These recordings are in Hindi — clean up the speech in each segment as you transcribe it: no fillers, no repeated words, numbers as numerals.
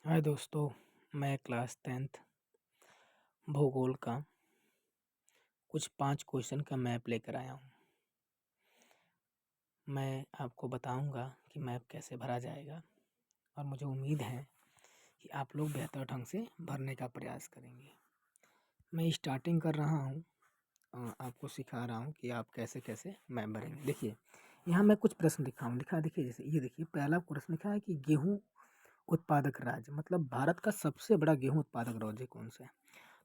हाय दोस्तों, मैं क्लास 10th भूगोल का कुछ 5 क्वेश्चन का मैप लेकर आया हूँ। मैं आपको बताऊँगा कि मैप कैसे भरा जाएगा और मुझे उम्मीद है कि आप लोग बेहतर ढंग से भरने का प्रयास करेंगे। मैं स्टार्टिंग कर रहा हूँ, आपको सिखा रहा हूँ कि आप कैसे-कैसे मैप भरेंगे। देखिए, यहाँ मैं कुछ प्रश्न लिखा हूँ, देखिए जैसे ये देखिए पहला प्रश्न लिखा है कि गेहूँ उत्पादक राज्य मतलब भारत का सबसे बड़ा गेहूँ उत्पादक राज्य कौन सा है?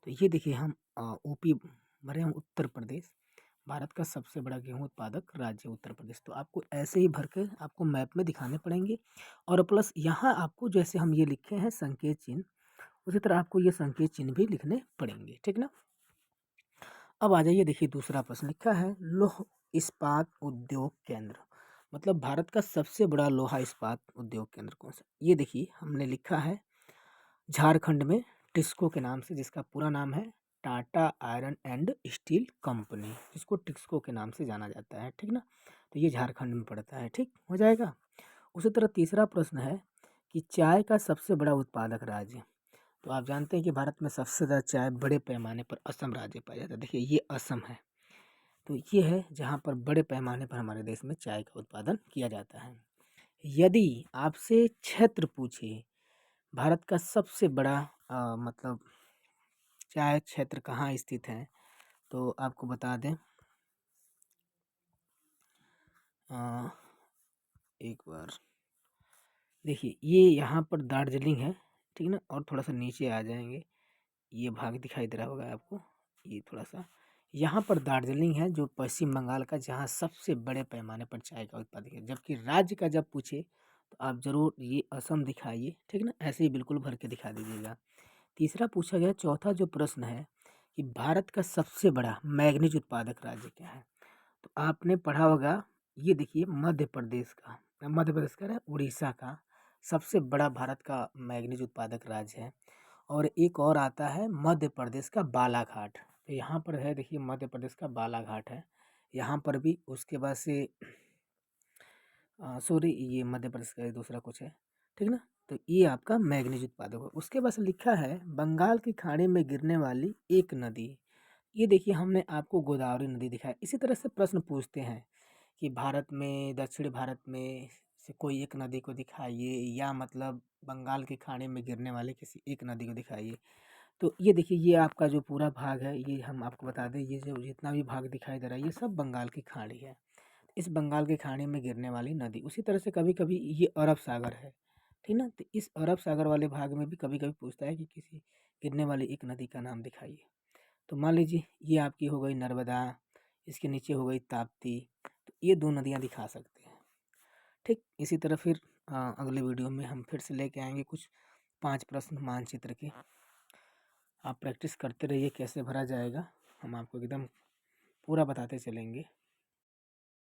तो ये देखिए हम यूपी भरे हैं उत्तर प्रदेश, भारत का सबसे बड़ा गेहूँ उत्पादक राज्य उत्तर प्रदेश। तो आपको ऐसे ही भर के आपको मैप में दिखाने पड़ेंगे और प्लस यहाँ आपको जैसे हम ये लिखे हैं संकेत चिन्ह, उसी तरह आपको ये संकेत चिन्ह भी लिखने पड़ेंगे, ठीक ना? अब आ जाइए, देखिए दूसरा प्रश्न लिखा है लौह इस्पात उद्योग केंद्र मतलब भारत का सबसे बड़ा लोहा इस्पात उद्योग केंद्र कौन सा? ये देखिए हमने लिखा है झारखंड में टिस्को के नाम से, जिसका पूरा नाम है Tata iron and steel company, जिसको टिस्को के नाम से जाना जाता है, ठीक ना? तो ये झारखंड में पड़ता है, ठीक हो जाएगा। उसी तरह तीसरा प्रश्न है कि चाय का सबसे बड़ा उत्पादक राज्य। तो आप जानते हैं कि भारत में सबसे ज़्यादा चाय बड़े पैमाने पर असम राज्य पाया जाता है। देखिए ये असम है, तो ये है जहाँ पर बड़े पैमाने पर हमारे देश में चाय का उत्पादन किया जाता है। यदि आपसे क्षेत्र पूछे भारत का सबसे बड़ा मतलब चाय क्षेत्र कहाँ स्थित है, तो आपको बता दें, अ, एक बार देखिए ये यहाँ पर दार्जिलिंग है, ठीक ना? और थोड़ा सा नीचे आ जाएंगे, ये भाग दिखाई दे रहा होगा आपको, ये थोड़ा सा यहाँ पर दार्जिलिंग है जो पश्चिम बंगाल का, जहाँ सबसे बड़े पैमाने पर चाय का उत्पादन है। जबकि राज्य का जब पूछे तो आप जरूर ये असम दिखाइए, ठीक ना? ऐसे ही बिल्कुल भर के दिखा दीजिएगा। तीसरा पूछा गया, चौथा जो प्रश्न है कि भारत का सबसे बड़ा मैग्नीज उत्पादक राज्य क्या है? तो आपने पढ़ा होगा, ये देखिए मध्य प्रदेश का उड़ीसा का सबसे बड़ा भारत का मैग्नीज उत्पादक राज्य है। और एक और आता है मध्य प्रदेश का बालाघाट, तो यहाँ पर है, देखिए मध्य प्रदेश का बालाघाट है यहाँ पर भी। उसके बाद से सॉरी, ये मध्य प्रदेश का दूसरा कुछ है, ठीक ना? तो ये आपका मैग्नीज उत्पादक है। उसके बाद से लिखा है बंगाल की खाड़ी में गिरने वाली एक नदी। ये देखिए हमने आपको गोदावरी नदी दिखाया। इसी तरह से प्रश्न पूछते हैं कि भारत में, दक्षिण भारत में से कोई एक नदी को दिखाइए, या मतलब बंगाल की खाड़ी में गिरने वाले किसी एक नदी को दिखाइए। तो ये देखिए ये आपका जो पूरा भाग है, ये हम आपको बता दें, ये जो जितना भी भाग दिखाई दे रहा है ये सब बंगाल की खाड़ी है। इस बंगाल की खाड़ी में गिरने वाली नदी, उसी तरह से कभी कभी ये अरब सागर है, ठीक ना? तो इस अरब सागर वाले भाग में भी कभी कभी पूछता है कि किसी गिरने वाली एक नदी का नाम दिखाइए। तो मान लीजिए ये आपकी हो गई नर्मदा, इसके नीचे हो गई ताप्ती, तो ये दो नदियाँ दिखा सकते हैं, ठीक। इसी तरह फिर अगले वीडियो में हम फिर से लेके आएंगे कुछ 5 प्रश्न मानचित्र के। आप प्रैक्टिस करते रहिए कैसे भरा जाएगा, हम आपको एकदम पूरा बताते चलेंगे।